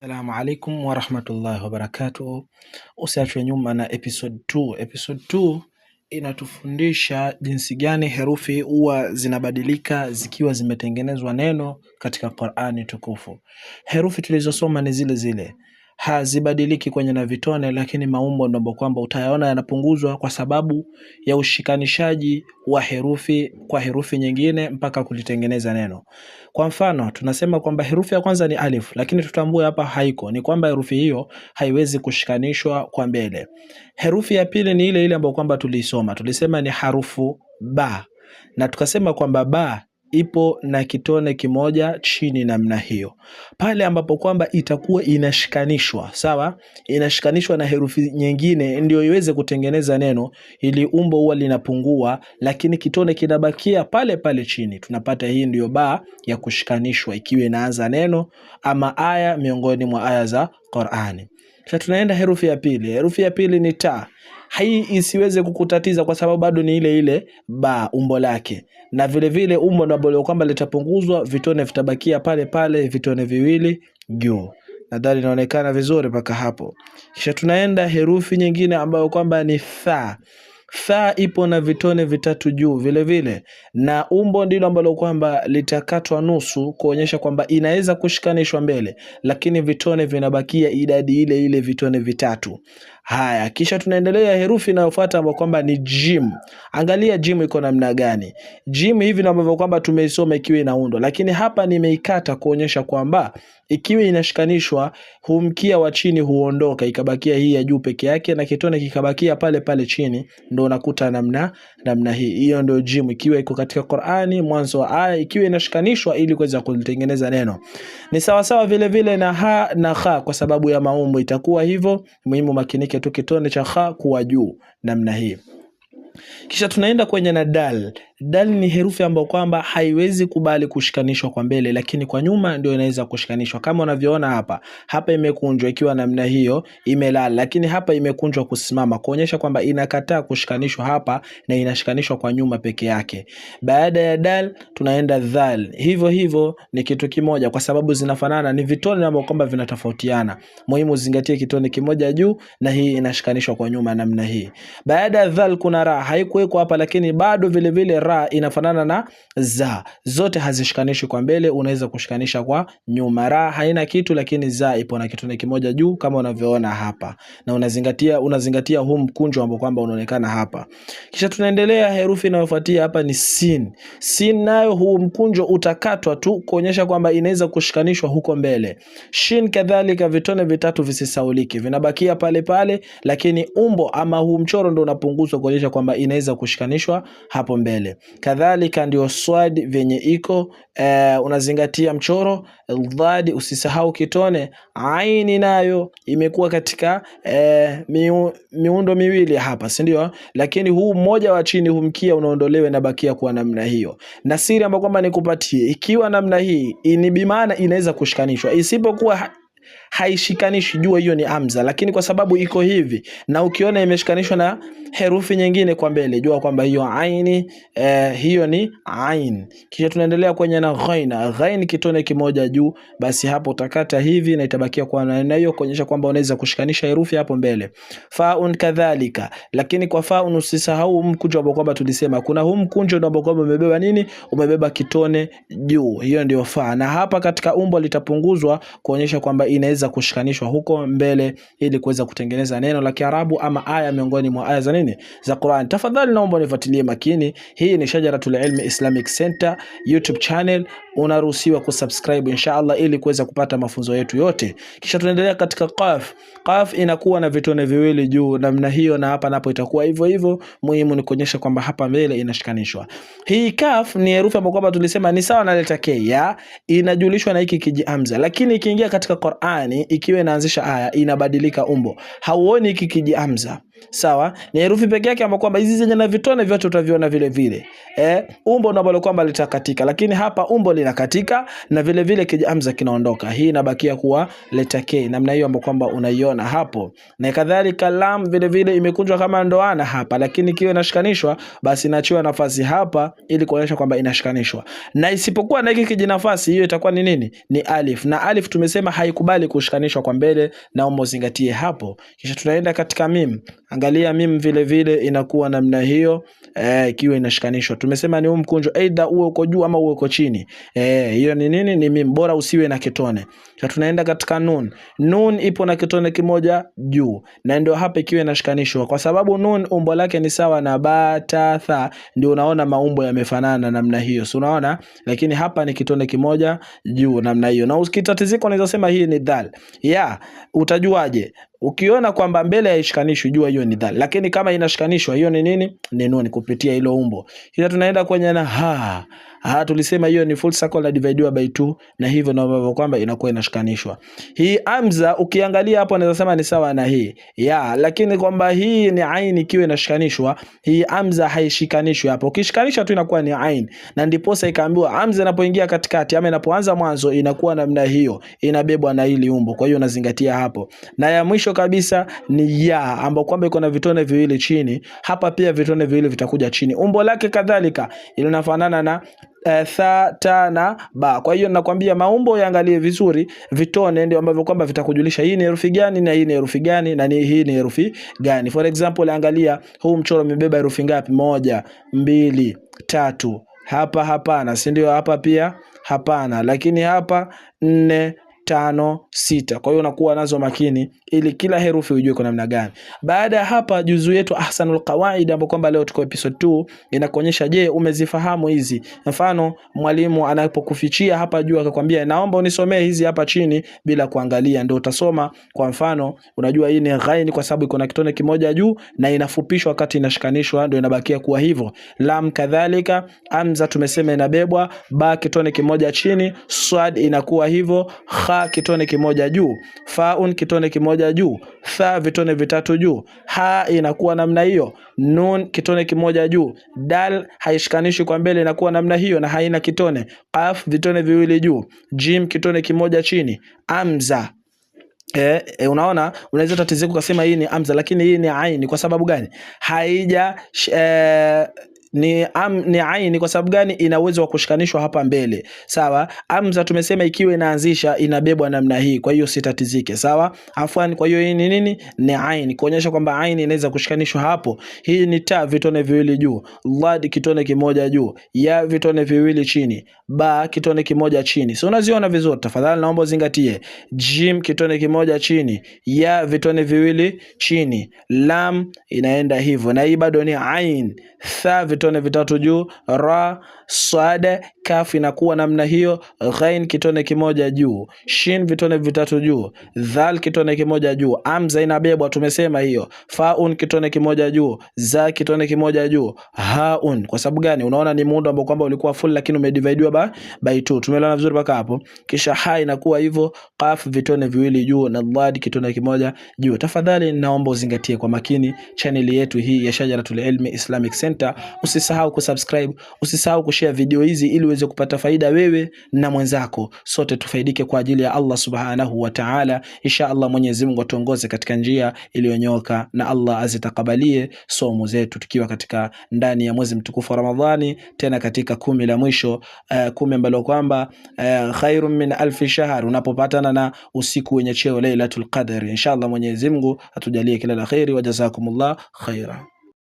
Assalamu alaikum wa rahmatullahi wa barakatuh. Usiachwe nyuma na episode 2. Episode 2 inatufundisha jinsi gani herufi huwa zinabadilika zikiwa zimetengenezwa neno katika Qur'ani tukufu. Herufi tulizosoma ni zile zile. Hazibadiliki kwenye na vitone, lakini maumbo ndio kwamba utayaona yanapunguzwa kwa sababu ya ushikanishaji wa herufi kwa herufi nyingine mpaka kulitengeneza neno. Kwa mfano tunasema kwamba herufi ya kwanza ni alif, lakini tutambue hapa haiko, ni kwamba herufi hiyo haiwezi kushikanishwa kwa mbele. Herufi ya pili ni ile ile ambayo kwamba tulisoma, tulisema ni harufu ba, na tukasema kwamba ba ipo na kitone kimoja chini namna hiyo. Pale ambapo kwamba itakuwa inashikanishwa, sawa, inashikanishwa na herufi nyingine ndio iweze kutengeneza neno, ili umbo huwa linapungua lakini kitone kinabakia pale pale chini. Tunapata hii ndio ba ya kushikanishwa ikiwa inaanza neno ama aya miongoni mwa aya za Qur'ani. Sasa tunaenda herufi ya pili. Herufi ya pili ni ta. Hii isiweze kukutatiza kwa sababu bado ni ile ile ba umbo lake, na vile vile umbo ndio kwamba litapunguzwa, vitone vitabakia pale pale, vitone viwili juu. Nadhani inaonekana vizuri mpaka hapo. Kisha tunaenda herufi nyingine ambayo kwamba ni tha. Tha ipo na vitone vitatu juu vile vile, na umbo ndilo ambalo kwamba litakatwa nusu kuonyesha kwamba inaweza kushikanishwa mbele, lakini vitone vinabakia idadi ile ile, vitone vitatu. Haya, kisha tunaendelea herufi inayofuata ambayo kwamba ni jim. Angalia jim iko namna gani. Jim hivi na ambavyo kwamba tumeisoma ikiwa inaundwa, lakini hapa nimeikata kuonyesha kwamba ikiwa inashikanishwa humkia wa chini huondoka, ikabakia hii ya juu peke yake na kitone kikabakia pale pale chini, ndio unakuta namna hii. Hiyo ndio jim ikiwa iko katika Qur'ani mwanzo wa aya, ikiwa inashikanishwa ili kuweza kulitengeneza neno. Ni sawa sawa vile vile na ha na kha, kwa sababu ya maumbo itakuwa hivyo. Muhimu makinike tu kitone cha kha kuwa juu namna hii. Kisha tunaenda kwenye na dal. Dal ni herufi ambayo kwamba haiwezi kubali kushikanishwa kwa mbele, lakini kwa nyuma ndio inaweza kushikanishwa. Kama unavyoona hapa imekunjwa ikiwa namna hiyo, imelala, lakini hapa imekunjwa kusimama kuonyesha kwamba inakataa kushikanishwa hapa na inashikanishwa kwa nyuma peke yake. Baada ya dal tunaenda dhal. Hivyo hivyo ni kitu kimoja kwa sababu zinafanana, ni vitone ambavyo kwamba vinatofautiana. Muhimu zingatie kitone kimoja juu na hii inashikanishwa kwa nyuma namna hii. Baada ya dhal kuna ra, haikuwekwa hapa lakini bado vile vile ra inafanana na za. Zote hazishikanishwi kwa mbele, unaweza kushikanisha kwa nyuma. Ra haina kitu lakini za ipo na kitone kimoja juu kama unavyoona hapa, na unazingatia huu mkunjo ambao kwamba unaonekana hapa. Kisha tunaendelea herufi inayofuatia hapa ni sin. Sin nayo huu mkunjo utakatwa tu kuonyesha kwamba inaweza kushikanishwa huko mbele. Shin kadhalika vitone vitatu visisauliki, vinabakia pale pale, lakini umbo ama huu mchoro ndio unapunguzwa kuonyesha kwamba inaweza kushikanishwa hapo mbele. Kadhalika ndio swad venye iko, unazingatia mchoro. Dhad usisahau kitone. Aini nayo imekuwa katika miundo miwili hapa, si ndio? Lakini huu mmoja wa chini humkia unaondolewa na bakia kwa namna hiyo. Na siri ambayo kwamba nikupatie, ikiwa namna hii ni bimaana inaweza kushikanishwa, isipokuwa haishikanishi jua hiyo ni hamza, lakini kwa sababu iko hivi na ukiona imeshikanishwa na herufi nyingine kwa mbele, jua kwamba hiyo aini, hiyo ni ain. Kisha tunaendelea kwenye na ghain. Ghain kitone kimoja juu, basi hapo utakata hivi na itabakia kwa namna hiyo kuonyesha kwamba unaweza kushikanisha herufi hapo mbele. Faun kadhalika, lakini kwa faun usisahau mkunjo ambao kwamba tulisema kuna huu mkunjo ambao kwamba umebeba nini? Umebeba kitone juu, hiyo ndio fa, na hapa katika umbo litapunguzwa kuonyesha kwamba inaweza kushikanishwa huko mbele ili kuweza kutengeneza neno la Kiarabu ama aya miongoni mwa aya za nini? Za Qur'an. Tafadhali naomba unifuatilie makini. Hii ni Shajaratul Ilmi Islamic Center YouTube channel, unaruhusiwa kusubscribe inshallah ili kuweza kupata mafunzo yetu yote. Kisha tunaendelea katika qaf. Qaf inakuwa na vitone viwili juu namna hiyo, na hapa napo itakuwa hivyo hivyo. Muhimu ni kuonyesha kwamba hapa mbele inashikanishwa. Hii kaf ni herufi ambayo kwamba tulisema ni sawa na leta K, ya inajulishwa na hiki kijihamza, lakini ikiingia katika Qur'ani ikiwa inaanzisha aya inabadilika umbo. Hauoni hiki kijihamza, Sawa, ni herufi pekee yake ambapo kwamba hizi zenye na vitone vyote utaviona vile vile. Umbo ndio ambalo kwamba litakatika, lakini hapa umbo linakatika na vile vile kijiamza kinaondoka. Hii inabakia kuwa leta K, namna hiyo ambapo kwamba unaiona hapo. Na kadhalika lam vile vile imekunjwa kama ndoana hapa, lakini kiwe inashikanishwa basi inachiwa nafasi hapa ili kuonyesha kwamba inashikanishwa. Na isipokuwa na hiki kijinafasi, hiyo itakuwa ni nini? Ni alif. Na alif tumesema haikubali kushikanishwa kwa mbele, naomba uzingatie hapo. Kisha tunaenda katika mim. Angalia mim vile vile inakuwa namna hiyo, ikiwa inashikanishwa. Tumesema ni mkunjo, aidha uwe uko juu ama uwe uko chini. Hiyo ni nini? Ni mim, bora usiwe na kitone. Kisha tunaenda katika nun. Nun ipo na kitone kimoja juu, na ndio hapa ikiwa inashikanishwa, kwa sababu nun umbo lake ni sawa na ba ta tha, ndio unaona maumbo yamefanana namna hiyo, si unaona? Lakini hapa ni kitone kimoja juu namna hiyo. Na ukitatizika unaweza sema hii ni dhal. Utajuaje? Ukiona kwamba mbele haishikanishwi, jua hiyo ni dhal, lakini kama inashikanishwa, hiyo ni nini? Ni nun, kupitia hilo umbo. Kisha tunaenda kwenye na tulisema hiyo ni full circle na dividiwa by 2, na hivyo ndio kwamba inakuwa inashikanishwa. Hii amza ukiangalia hapo unaweza sema ni sawa na hii lakini kwamba hii ni ain ikiwa inashikanishwa, hii amza haishikanishwi hapo. Ukishikanisha tu inakuwa ni ain, na ndipo sasa ikaambiwa amza inapoingia katikati ama inapoanza mwanzo inakuwa namna hiyo, inabebwa na hili umbo. Kwa hiyo unazingatia hapo. Na ya mwisho kabisa ni ya, ambapo kwamba iko na vitone viwili chini. Hapa pia vitone viwili vitakuja chini. Umbo lake kadhalika linafanana na tha, ta na ba. Kwa hiyo nakwambia maumbo yaangalie vizuri, vitone ndio ambavyo kwamba vitakujulisha hii ni herufi gani na hii ni herufi gani na hii ni herufi gani. For example, angalia huu mchoro umebeba herufi ngapi? 1, 2, 3. Hapa hapana, si ndio? Hapa pia hapana, lakini hapa 4, 5, 6. Kwa hiyo unakuwa nazo makini ili kila herufi ujue kwa namna gani. Baada ya hapa juzu yetu ahsanul qawaid, ambapo kwamba leo tuko episode 2, inakuonyesha je, umezifahamu hizi. Mfano mwalimu anapokufichia hapa juu akakwambia naomba unisomee hizi hapa chini bila kuangalia, ndio utasoma. Kwa mfano unajua hii ni ghain kwa sababu iko na kitone kimoja juu na inafupishwa wakati inashikanishwa, ndio inabakia kuwa hivyo. Lam kadhalika, amza tumesema inabebwa, ba kitone kimoja chini, swad inakuwa hivyo, kitone kimoja juu, faun kitone kimoja juu, tha vitone vitatu juu, ha inakuwa namna hiyo, nun kitone kimoja juu, dal haishikanishwi kwa mbele inakuwa namna hiyo na haina kitone, qaf vitone viwili juu, jim kitone kimoja chini, amza unaona, unaweza tatizika kusema hii ni amza, lakini hii ni ain. Kwa sababu gani? Haija ni aini. Kwa sababu gani? Ina uwezo wa kushikanishwa hapa mbele. Sawa, amza tumesema ikiwa inaanzisha inabebwa namna hii, kwa hiyo sitatizike. Sawa, afwan. Kwa hiyo hii ni nini? Ni aini, kuonyesha kwamba aini inaweza kushikanishwa hapo. Hii ni ta vitone viwili juu, dhad kitone kimoja juu, ya vitone viwili chini, ba kitone kimoja chini. So unaziona vizuri, tafadhali naomba uzingatie. Jim kitone kimoja chini, ya vitone viwili chini, lam inaenda hivyo, na hii bado ni ain. Tha vitone vitatu juu, ra, sad, kaf inakuwa namna hiyo, ghain kitone kimoja juu, shin vitone vitatu juu, dhal kitone kimoja juu, amza inabebwa tumesema hiyo, faun kitone kimoja juu, za kitone kimoja juu, haun. Kwa sababu gani? Unaona ni muundo ambao kwamba ulikuwa full lakini umedividiwa by 2. Tumeelewana vizuri mpaka hapo? Kisha ha inakuwa hivyo, qaf vitone viwili juu na dhad kitone kimoja juu. Tafadhali naomba uzingatie kwa makini channel yetu hii ya Shajaratul Ilmi Islamic Center. Usisahau kusubscribe, usisahau kushare video hizi ili uweze kupata faida wewe na mwenzako, sote tufaidike kwa ajili ya Allah subhanahu wa ta'ala. Insha Allah Mwenyezi Mungu atuongoze katika njia iliyonyoka, na Allah azitakabalie somo zetu tukiwa katika ndani ya mwezi mtukufu wa Ramadhani, tena katika 10 la mwisho, 10 ambalo kwamba khairun min alf shahr, unapopatana na usiku wenye cheo Lailatul Qadr. Insha Allah Mwenyezi Mungu atujalie kila la khairi, wa jazakumullah khaira.